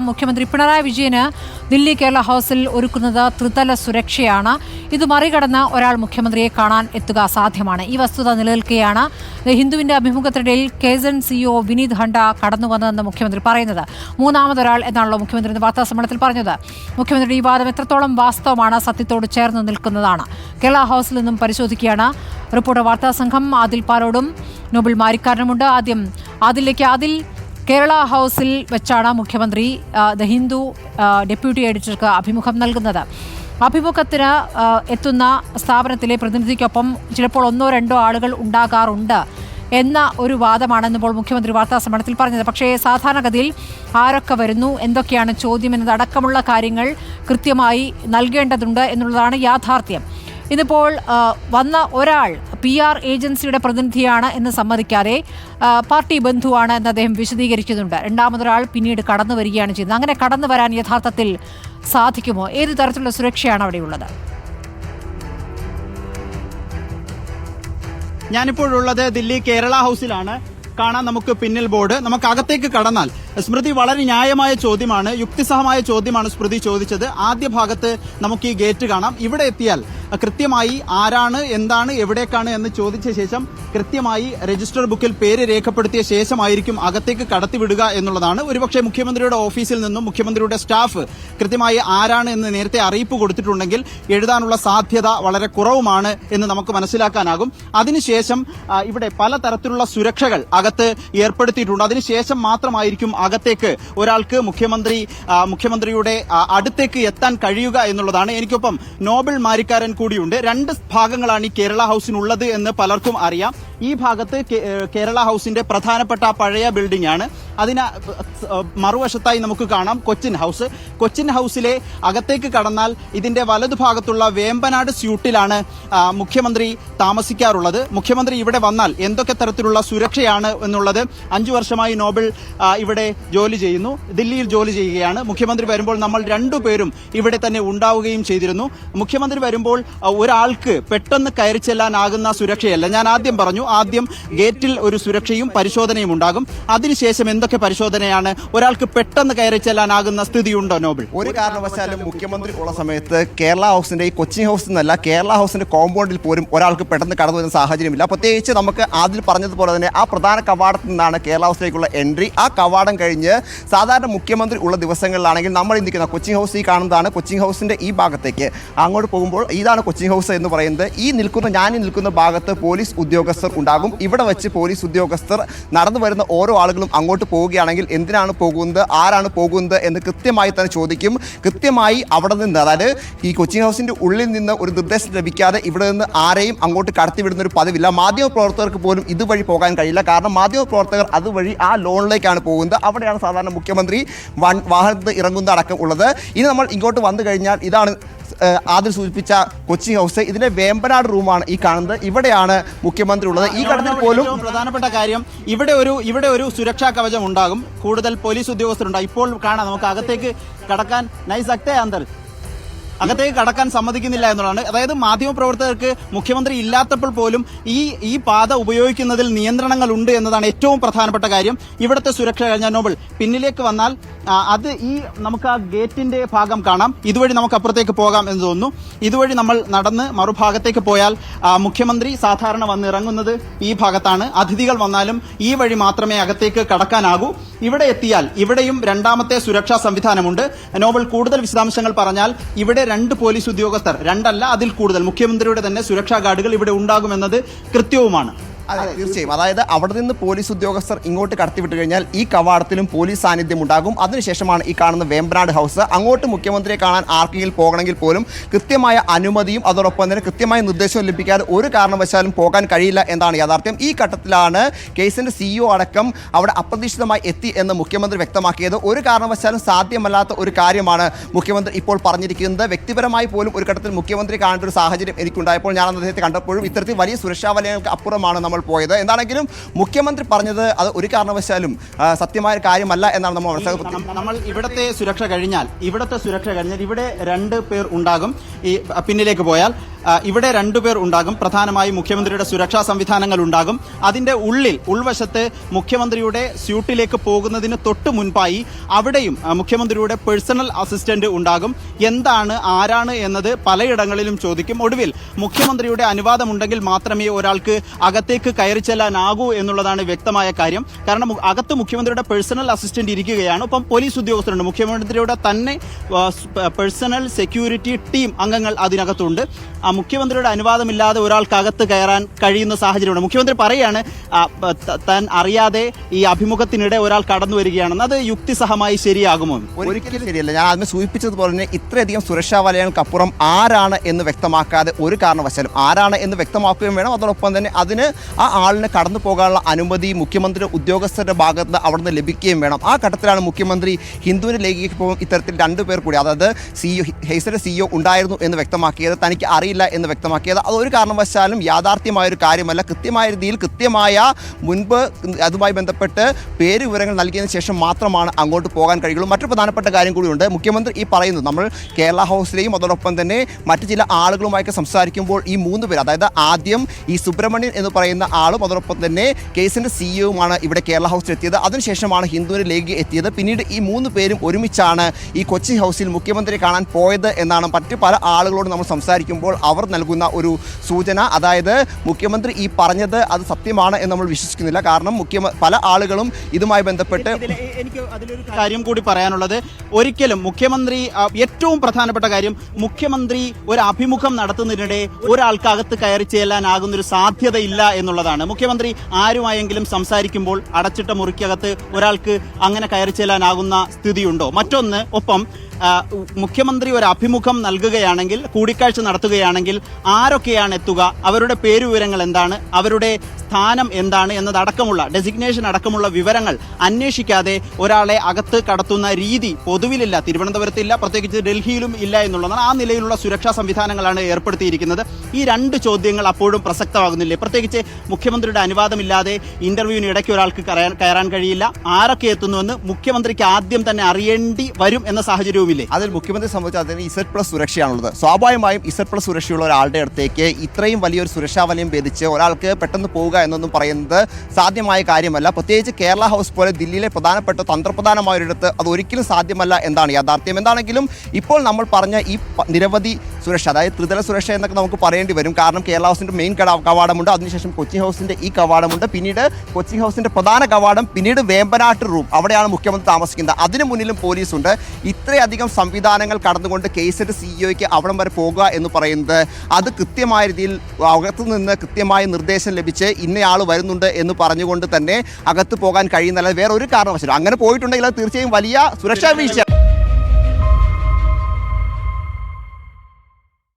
മുഖ്യമന്ത്രി പിണറായി വിജയന് ദില്ലി കേരള ഹൗസിൽ ഒരുക്കുന്നത് ത്രിതല സുരക്ഷയാണ്. ഇത് മറികടന്ന് ഒരാൾ മുഖ്യമന്ത്രിയെ കാണാൻ എത്തുക അസാധ്യമാണ്. ഈ വസ്തുത നിലനിൽക്കെയാണ് ഹിന്ദുവിന്റെ അഭിമുഖത്തിനിടയിൽ കേസൻ സിഇഒ വിനീത് ഹണ്ട കടന്നു വന്നതെന്ന് മുഖ്യമന്ത്രി പറയുന്നത്. മൂന്നാമതൊരാൾ എന്നാണല്ലോ മുഖ്യമന്ത്രി വാർത്താസമ്മേളനത്തിൽ പറഞ്ഞത്. മുഖ്യമന്ത്രിയുടെ ഈ വാദം എത്രത്തോളം വാസ്തവമാണ്, സത്യത്തോട് ചേർന്ന് നിൽക്കുന്നതാണ്? കേരള ഹൗസിൽ നിന്നും പരിശോധിക്കുകയാണ് റിപ്പോർട്ടർ വാർത്താ സംഘം. ആദിൽ പാലോടും നോബിൾ മാരിക്കാരനുമുണ്ട്. ആദ്യം ആദിൽ, കേരള ഹൗസിൽ വെച്ചാണ് മുഖ്യമന്ത്രി ദ ഹിന്ദു ഡെപ്യൂട്ടി എഡിറ്റർക്ക് അഭിമുഖം നൽകുന്നത്. അഭിമുഖത്തിന് എത്തുന്ന സ്ഥാപനത്തിലെ പ്രതിനിധിക്കൊപ്പം ചിലപ്പോൾ ഒന്നോ രണ്ടോ ആളുകൾ ഉണ്ടാകാറുണ്ട് എന്ന ഒരു വാദമാണെന്നിപ്പോൾ മുഖ്യമന്ത്രി വാർത്താസമ്മേളനത്തിൽ പറഞ്ഞത്. പക്ഷേ സാധാരണഗതിയിൽ ആരൊക്കെ വരുന്നു, എന്തൊക്കെയാണ് ചോദ്യം എന്നതടക്കമുള്ള കാര്യങ്ങൾ കൃത്യമായി നൽകേണ്ടതുണ്ട് എന്നുള്ളതാണ് യാഥാർത്ഥ്യം. ഇതിപ്പോൾ വന്ന ഒരാൾ PR ഏജൻസിയുടെ പ്രതിനിധിയാണ് എന്ന് സമ്മതിക്കാതെ പാർട്ടി ബന്ധുവാണ് എന്ന് അദ്ദേഹം വിശദീകരിക്കുന്നുണ്ട്. രണ്ടാമതൊരാൾ പിന്നീട് കടന്നു വരികയാണ് ചെയ്യുന്നത്. അങ്ങനെ കടന്നു വരാൻ യഥാർത്ഥത്തിൽ സാധിക്കുമോ? ഏത് തരത്തിലുള്ള സുരക്ഷയാണ് അവിടെയുള്ളത്? ഞാനിപ്പോഴുള്ളത് ദില്ലി കേരള ഹൗസിലാണ്. കാണാൻ നമുക്ക് പിന്നിൽ ബോർഡ്. നമുക്ക് അകത്തേക്ക് കടന്നാൽ സ്മൃതി വളരെ ന്യായമായ ചോദ്യമാണ്, യുക്തിസഹമായ ചോദ്യമാണ് സ്മൃതി ചോദിച്ചത്. ആദ്യ ഭാഗത്ത് നമുക്ക് ഈ ഗേറ്റ് കാണാം. ഇവിടെ എത്തിയാൽ കൃത്യമായി ആരാണ്, എന്താണ്, എവിടേക്കാണ് എന്ന് ചോദിച്ച ശേഷം കൃത്യമായി രജിസ്റ്റർ ബുക്കിൽ പേര് രേഖപ്പെടുത്തിയ ശേഷമായിരിക്കും അകത്തേക്ക് കടത്തിവിടുക എന്നുള്ളതാണ്. ഒരുപക്ഷെ മുഖ്യമന്ത്രിയുടെ ഓഫീസിൽ നിന്നും മുഖ്യമന്ത്രിയുടെ സ്റ്റാഫ് കൃത്യമായി ആരാണ് എന്ന് നേരത്തെ അറിയിപ്പ് കൊടുത്തിട്ടുണ്ടെങ്കിൽ എഴുതാനുള്ള സാധ്യത വളരെ കുറവുമാണ് എന്ന് നമുക്ക് മനസ്സിലാക്കാനാകും. അതിനുശേഷം ഇവിടെ പലതരത്തിലുള്ള സുരക്ഷകൾ അകത്ത് ഏർപ്പെടുത്തിയിട്ടുണ്ട്. അതിനുശേഷം മാത്രമായിരിക്കും അകത്തേക്ക് ഒരാൾക്ക് മുഖ്യമന്ത്രിയുടെ അടുത്തേക്ക് എത്താൻ കഴിയുക എന്നുള്ളതാണ്. എനിക്കൊപ്പം നോബിൾ മാരിക്കാരൻ കൂടിയുണ്ട്. രണ്ട് ഭാഗങ്ങളാണ് ഈ കേരള ഹൗസിനുള്ളത് എന്ന് പലർക്കും അറിയാം. ഈ ഭാഗത്ത് കേരള ഹൗസിന്റെ പ്രധാനപ്പെട്ട പഴയ ബിൽഡിംഗ് ആണ്. അതിന് മറുവശത്തായി നമുക്ക് കാണാം കൊച്ചിൻ ഹൗസ്. കൊച്ചിൻ ഹൗസിലെ അകത്തേക്ക് കടന്നാൽ ഇതിന്റെ വലതുഭാഗത്തുള്ള വേമ്പനാട് സ്യൂട്ടിലാണ് മുഖ്യമന്ത്രി താമസിക്കാറുള്ളത്. മുഖ്യമന്ത്രി ഇവിടെ വന്നാൽ എന്തൊക്കെ തരത്തിലുള്ള സുരക്ഷയാണ് എന്നുള്ളത് 5 വർഷമായി നോബിൾ ഇവിടെ ജോലി ചെയ്യുന്നു, ദില്ലിയിൽ ജോലി ചെയ്യുകയാണ്. മുഖ്യമന്ത്രി വരുമ്പോൾ നമ്മൾ രണ്ടുപേരും ഇവിടെ തന്നെ ഉണ്ടാവുകയും ചെയ്തിരുന്നു. മുഖ്യമന്ത്രി വരുമ്പോൾ ഒരാൾക്ക് പെട്ടെന്ന് കയറി ചെല്ലാനാകുന്ന സുരക്ഷയല്ല. ഞാൻ ആദ്യം പറഞ്ഞു, ആദ്യം ഗേറ്റിൽ ഒരു സുരക്ഷയും പരിശോധനയും ഉണ്ടാകും. അതിനുശേഷം എന്തൊക്കെ പരിശോധനയാണ്? ഒരാൾക്ക് പെട്ടെന്ന് കയറി ചെല്ലാനാകുന്ന സ്ഥിതിയുണ്ടോ നോബിൾ? ഒരു കാരണവശാലും മുഖ്യമന്ത്രി ഉള്ള സമയത്ത് കേരള ഹൗസിന്റെ ഈ കൊച്ചിൻ ഹൗസിൽ നിന്നല്ല, കേരള ഹൗസിന്റെ കോമ്പൗണ്ടിൽ പോലും ഒരാൾക്ക് പെട്ടെന്ന് കടന്നു വരുന്ന സാഹചര്യമില്ല. പ്രത്യേകിച്ച് നമുക്ക് ആദ്യം പറഞ്ഞതുപോലെ തന്നെ ആ പ്രധാന കവാടത്തിൽ നിന്നാണ് കേരള ഹൗസിലേക്കുള്ള എൻട്രി. ആ കവാടം കഴിഞ്ഞ് സാധാരണ മുഖ്യമന്ത്രി ഉള്ള ദിവസങ്ങളിലാണെങ്കിൽ നമ്മൾ നിൽക്കുന്ന കൊച്ചിൻ ഹൗസ് ഈ കാണുന്നതാണ് കൊച്ചിൻ ഹൗസിന്റെ ഈ ഭാഗത്തേക്ക് അങ്ങോട്ട് പോകുമ്പോൾ ഇതാണ് കൊച്ചിൻ ഹൗസ് എന്ന് പറയുന്നത്. ഞാൻ നിൽക്കുന്ന ഭാഗത്ത് പോലീസ് ഉദ്യോഗസ്ഥർ ഉണ്ടാകും. ഇവിടെ വെച്ച് പോലീസ് ഉദ്യോഗസ്ഥർ നടന്നു വരുന്ന ഓരോ ആളുകളും അങ്ങോട്ട് പോവുകയാണെങ്കിൽ എന്തിനാണ് പോകുന്നത്, ആരാണ് പോകുന്നത് എന്ന് കൃത്യമായി തന്നെ ചോദിക്കും. കൃത്യമായി അവിടെ നിന്ന്, അതായത് ഈ കൊച്ചിൻ ഹൗസിന്റെ ഉള്ളിൽ നിന്ന് ഒരു നിർദ്ദേശം ലഭിക്കാതെ ഇവിടെ നിന്ന് ആരെയും അങ്ങോട്ട് കടത്തിവിടുന്ന ഒരു പതിവില്ല. മാധ്യമപ്രവർത്തകർക്ക് പോലും ഇതുവഴി പോകാൻ കഴിയില്ല. കാരണം മാധ്യമപ്രവർത്തകർ അതുവഴി ആ ലോണിലേക്കാണ് പോകുന്നത്. അവിടെയാണ് സാധാരണ മുഖ്യമന്ത്രി വാഹനത്തിൽ ഇറങ്ങുന്ന അടക്കം ഉള്ളത്. ഇനി നമ്മൾ ഇങ്ങോട്ട് വന്നു കഴിഞ്ഞാൽ ഇതാണ് ആദ്യം സൂചിപ്പിച്ച കൊച്ചിൻ ഹൗസ്. ഇതിന്റെ വേമ്പനാട് റൂമാണ് ഈ കാണുന്നത്. ഇവിടെയാണ് മുഖ്യമന്ത്രി ഉള്ളത്. ഈ ഘട്ടത്തിൽ പോലും പ്രധാനപ്പെട്ട കാര്യം ഇവിടെ ഒരു സുരക്ഷാ കവചം ഉണ്ടാകും. കൂടുതൽ പോലീസ് ഉദ്യോഗസ്ഥരുണ്ടാകും. ഇപ്പോൾ കാണാം, നമുക്ക് അകത്തേക്ക് കടക്കാൻ അകത്തേക്ക് കടക്കാൻ സമ്മതിക്കുന്നില്ല എന്നുള്ളതാണ്. അതായത് മാധ്യമപ്രവർത്തകർക്ക് മുഖ്യമന്ത്രി ഇല്ലാത്തപ്പോൾ പോലും ഈ പാത ഉപയോഗിക്കുന്നതിൽ നിയന്ത്രണങ്ങൾ ഉണ്ട് എന്നതാണ് ഏറ്റവും പ്രധാനപ്പെട്ട കാര്യം. ഇവിടുത്തെ സുരക്ഷ കഴിഞ്ഞ നോബിൾ പിന്നിലേക്ക് വന്നാൽ അത് നമുക്ക് ആ ഗേറ്റിന്റെ ഭാഗം കാണാം. ഇതുവഴി നമുക്ക് അപ്പുറത്തേക്ക് പോകാം എന്ന് തോന്നുന്നു. ഇതുവഴി നമ്മൾ നടന്ന് മറുഭാഗത്തേക്ക് പോയാൽ മുഖ്യമന്ത്രി സാധാരണ വന്ന് ഇറങ്ങുന്നത് ഈ ഭാഗത്താണ്. അതിഥികൾ വന്നാലും ഈ വഴി മാത്രമേ അകത്തേക്ക് കടക്കാനാകൂ. ഇവിടെ എത്തിയാൽ ഇവിടെയും രണ്ടാമത്തെ സുരക്ഷാ സംവിധാനമുണ്ട്. നോബിൾ കൂടുതൽ വിശദാംശങ്ങൾ പറഞ്ഞാൽ ഇവിടെ 2 പോലീസ് ഉദ്യോഗസ്ഥർ, 2 അല്ല അതിൽ കൂടുതൽ, മുഖ്യമന്ത്രിയുടെ തന്നെ സുരക്ഷാ ഗാർഡുകൾ ഇവിടെ ഉണ്ടാകുമെന്നത് കൃത്യവുമാണ്. അതെ, തീർച്ചയായും. അതായത് അവിടെ നിന്ന് പോലീസ് ഉദ്യോഗസ്ഥർ ഇങ്ങോട്ട് കടത്തിവിട്ട് കഴിഞ്ഞാൽ ഈ കവാടത്തിലും പോലീസ് സാന്നിധ്യം ഉണ്ടാകും. അതിനുശേഷമാണ് ഈ കാണുന്ന വേമ്പനാട് ഹൗസ്. അങ്ങോട്ട് മുഖ്യമന്ത്രിയെ കാണാൻ ആർക്കെങ്കിലും പോകണമെങ്കിൽ പോലും കൃത്യമായ അനുമതിയും അതോടൊപ്പം തന്നെ കൃത്യമായ നിർദ്ദേശവും ലഭിക്കാതെ ഒരു കാരണവശാലും പോകാൻ കഴിയില്ല എന്നാണ് യാഥാർത്ഥ്യം. ഈ ഘട്ടത്തിലാണ് കേസിന്റെ CEO അടക്കം അവിടെ അപ്രതീക്ഷിതമായി എത്തി എന്ന് മുഖ്യമന്ത്രി വ്യക്തമാക്കിയത്. ഒരു കാരണവശാലും സാധ്യമല്ലാത്ത ഒരു കാര്യമാണ് മുഖ്യമന്ത്രി ഇപ്പോൾ പറഞ്ഞിരിക്കുന്നത്. വ്യക്തിപരമായി പോലും ഒരു ഘട്ടത്തിൽ മുഖ്യമന്ത്രി കാണേണ്ട ഒരു സാഹചര്യം എനിക്കുണ്ടായപ്പോൾ ഞാൻ അദ്ദേഹത്തെ കണ്ടപ്പോഴും ഇത്തരത്തിൽ വലിയ സുരക്ഷാ വലയങ്ങൾക്ക് അപ്പുറമാണ് നമ്മൾ പോയത്. എന്താണെങ്കിലും മുഖ്യമന്ത്രി പറഞ്ഞത് അത് ഒരു കാരണവശാലും സത്യമായ കാര്യമല്ല എന്നാണ് നമ്മൾ മനസ്സിലാക്കുന്നത്. നമ്മൾ ഇവിടുത്തെ സുരക്ഷ കഴിഞ്ഞാൽ ഇവിടെ 2 പേർ ഉണ്ടാകും. ഈ പിന്നിലേക്ക് പോയാൽ ഇവിടെ രണ്ടുപേർ ഉണ്ടാകും. പ്രധാനമായും മുഖ്യമന്ത്രിയുടെ സുരക്ഷാ സംവിധാനങ്ങൾ ഉണ്ടാകും. അതിന്റെ ഉൾവശത്ത് മുഖ്യമന്ത്രിയുടെ സ്യൂട്ടിലേക്ക് പോകുന്നതിന് തൊട്ട് മുൻപായി അവിടെയും മുഖ്യമന്ത്രിയുടെ പേഴ്സണൽ അസിസ്റ്റന്റ് ഉണ്ടാകും. എന്താണ് ആരാണ് എന്നത് പലയിടങ്ങളിലും ചോദിക്കും. ഒടുവിൽ മുഖ്യമന്ത്രിയുടെ അനുവാദമുണ്ടെങ്കിൽ മാത്രമേ ഒരാൾക്ക് അകത്തേക്ക് കയറി ചെല്ലാനാകൂ എന്നുള്ളതാണ് വ്യക്തമായ കാര്യം. കാരണം അകത്ത് മുഖ്യമന്ത്രിയുടെ പേഴ്സണൽ അസിസ്റ്റന്റ് ഇരിക്കുകയാണ്. ഒപ്പം പോലീസ് ഉദ്യോഗസ്ഥരുണ്ട്. മുഖ്യമന്ത്രിയുടെ തന്നെ പേഴ്സണൽ സെക്യൂരിറ്റി ടീം അംഗങ്ങൾ അതിനകത്തുണ്ട്. മുഖ്യമന്ത്രിയുടെ അനുവാദമില്ലാതെ ഒരാൾക്ക് അകത്ത് കയറാൻ കഴിയുന്ന സാഹചര്യമുണ്ട്. മുഖ്യമന്ത്രി പറയാണ് താൻ അറിയാതെ ഈ അഭിമുഖത്തിനിടെ ഒരാൾ കടന്നു വരികയാണെന്ന്. അത് യുക്തിസഹമായി ശരിയാകുമോ? ഒരിക്കലും ശരിയല്ല. ഞാൻ ആദ്യം സൂചിപ്പിച്ചതുപോലെ തന്നെ ഇത്രയധികം സുരക്ഷാ വലയങ്ങൾക്കപ്പുറം ആരാണ് എന്ന് വ്യക്തമാക്കാതെ ഒരു കാരണവശാലും ആരാണ് എന്ന് വ്യക്തമാക്കുകയും വേണം. അതോടൊപ്പം തന്നെ അതിന് ആ ആളിന് കടന്നു പോകാനുള്ള അനുമതി മുഖ്യമന്ത്രി ഉദ്യോഗസ്ഥരുടെ ഭാഗത്ത് അവിടുന്ന് ലഭിക്കുകയും വേണം. ആ ഘട്ടത്തിലാണ് മുഖ്യമന്ത്രി ഹിന്ദുവിന് ലേഖിക്കുമ്പോൾ ഇത്തരത്തിൽ രണ്ടുപേർ കൂടി, അതായത് ഹെയ്സയുടെ CEO ഉണ്ടായിരുന്നു എന്ന് വ്യക്തമാക്കിയത്, തനിക്ക് അറിയില്ല എന്ന് വ്യക്തമാക്കിയത്. അതൊരു കാരണവശാലും യാഥാർത്ഥ്യമായൊരു കാര്യമല്ല. കൃത്യമായ രീതിയിൽ കൃത്യമായ മുൻപ് അതുമായി ബന്ധപ്പെട്ട് പേര് വിവരങ്ങൾ നൽകിയതിനു ശേഷം മാത്രമാണ് അങ്ങോട്ട് പോകാൻ കഴിയുള്ളൂ. മറ്റൊരു പ്രധാനപ്പെട്ട കാര്യം കൂടിയുണ്ട്. മുഖ്യമന്ത്രി ഈ പറയുന്നത് നമ്മൾ കേരള ഹൗസിലെയും അതോടൊപ്പം തന്നെ മറ്റു ചില ആളുകളുമായിട്ട് സംസാരിക്കുമ്പോൾ ഈ 3 പേർ, അതായത് ആദ്യം ഈ സുബ്രഹ്മണ്യൻ എന്ന് പറയുന്ന ആളും അതോടൊപ്പം തന്നെ കേസിൻ്റെ CEOയുമാണ് ഇവിടെ കേരള ഹൗസിൽ എത്തിയത്. അതിനുശേഷമാണ് ഹിന്ദുവിന് ലേഖി എത്തിയത്. പിന്നീട് ഈ 3 പേരും ഒരുമിച്ചാണ് ഈ കൊച്ചി ഹൗസിൽ മുഖ്യമന്ത്രി കാണാൻ പോയത് എന്നാണ് മറ്റു പല ആളുകളോട് നമ്മൾ സംസാരിക്കുമ്പോൾ അവർ നൽകുന്ന ഒരു സൂചന. അതായത് മുഖ്യമന്ത്രി ഈ പറഞ്ഞത് അത് സത്യമാണ് എന്ന് നമ്മൾ വിശ്വസിക്കുന്നില്ല. കാരണം പല ആളുകളും ഇതുമായി ബന്ധപ്പെട്ട് എനിക്ക് അതിലൊരു കാര്യം കൂടി പറയാനുള്ളത്, ഒരിക്കലും മുഖ്യമന്ത്രി ഏറ്റവും പ്രധാനപ്പെട്ട കാര്യം, മുഖ്യമന്ത്രി ഒരു അഭിമുഖം നടത്തുന്നതിനിടെ ഒരാൾക്കകത്ത് കയറി ചെല്ലാനാകുന്നൊരു സാധ്യതയില്ല എന്നുള്ളതാണ്. മുഖ്യമന്ത്രി ആരുമായെങ്കിലും സംസാരിക്കുമ്പോൾ അടച്ചിട്ട മുറിക്കകത്ത് ഒരാൾക്ക് അങ്ങനെ കയറി ചെല്ലാനാകുന്ന സ്ഥിതിയുണ്ടോ? മറ്റൊന്ന്, ഒപ്പം മുഖ്യമന്ത്രി ഒരു അഭിമുഖം നൽകുകയാണെങ്കിൽ, കൂടിക്കാഴ്ച നടത്തുകയാണെങ്കിൽ ആരൊക്കെയാണ് എത്തുക, അവരുടെ പേരുവിവരങ്ങൾ എന്താണ്, അവരുടെ സ്ഥാനം എന്താണ് എന്നതടക്കമുള്ള ഡെസിഗ്നേഷൻ അടക്കമുള്ള വിവരങ്ങൾ അന്വേഷിക്കാതെ ഒരാളെ അകത്ത് കടത്തുന്ന രീതി പൊതുവിലില്ല. തിരുവനന്തപുരത്തില്ല, പ്രത്യേകിച്ച് ഡൽഹിയിലും ഇല്ല എന്നുള്ളതാണ്. ആ നിലയിലുള്ള സുരക്ഷാ സംവിധാനങ്ങളാണ് ഏർപ്പെടുത്തിയിരിക്കുന്നത്. ഈ 2 ചോദ്യങ്ങൾ അപ്പോഴും പ്രസക്തമാകുന്നില്ലേ? പ്രത്യേകിച്ച് മുഖ്യമന്ത്രിയുടെ അനുവാദമില്ലാതെ ഇന്റർവ്യൂവിന് ഇടയ്ക്ക് ഒരാൾക്ക് കയറാൻ കഴിയില്ല. ആരൊക്കെ എത്തുന്നുവെന്ന് മുഖ്യമന്ത്രിക്ക് ആദ്യം തന്നെ അറിയേണ്ടി വരും എന്ന സാഹചര്യവും അതിൽ മുഖ്യമന്ത്രി സംബന്ധിച്ച് അതിന് Z+ സുരക്ഷയാണുള്ളത്. സ്വാഭാവികമായും Z+ സുരക്ഷയുള്ള ഒരാളുടെ അടുത്തേക്ക് ഇത്രയും വലിയൊരു സുരക്ഷാ വലയം ഭേദിച്ച് ഒരാൾക്ക് പെട്ടെന്ന് പോവുക എന്നൊന്നും പറയുന്നത് സാധ്യമായ കാര്യമല്ല. പ്രത്യേകിച്ച് കേരള ഹൗസ് പോലെ ദില്ലിയിലെ പ്രധാനപ്പെട്ട തന്ത്രപ്രധാനമായ ഒരിടത്ത് അത് ഒരിക്കലും സാധ്യമല്ല എന്നാണ് യാഥാർത്ഥ്യം. എന്താണെങ്കിലും ഇപ്പോൾ നമ്മൾ പറഞ്ഞ ഈ നിരവധി സുരക്ഷ, അതായത് ത്രിതല സുരക്ഷ എന്നൊക്കെ നമുക്ക് പറയേണ്ടി വരും. കാരണം കേരള ഹൗസിൻ്റെ മെയിൻ കവാടമുണ്ട്, അതിനുശേഷം കൊച്ചി ഹൗസിൻ്റെ ഈ കവാടമുണ്ട്, പിന്നീട് കൊച്ചി ഹൗസിൻ്റെ പ്രധാന കവാടം, പിന്നീട് വേമ്പനാട്ട് റൂം, അവിടെയാണ് മുഖ്യമന്ത്രി താമസിക്കുന്നത്. അതിനു മുന്നിലും പോലീസുണ്ട്. ഇത്രയധികം സംവിധാനങ്ങൾ കടന്നുകൊണ്ട് കേസിൻ്റെ CEOയ്ക്ക് അവിടം വരെ പോകുക എന്ന് പറയുന്നത് അത് കൃത്യമായ രീതിയിൽ അകത്തു നിന്ന് കൃത്യമായ നിർദ്ദേശം ലഭിച്ച് ഇന്നയാൾ വരുന്നുണ്ട് എന്ന് പറഞ്ഞുകൊണ്ട് തന്നെ അകത്ത് പോകാൻ കഴിയുന്നല്ല വേറെ ഒരു കാരണവശാലും. അങ്ങനെ പോയിട്ടുണ്ടെങ്കിൽ അത് തീർച്ചയായും വലിയ സുരക്ഷാ വീഴ്ചയാണ്.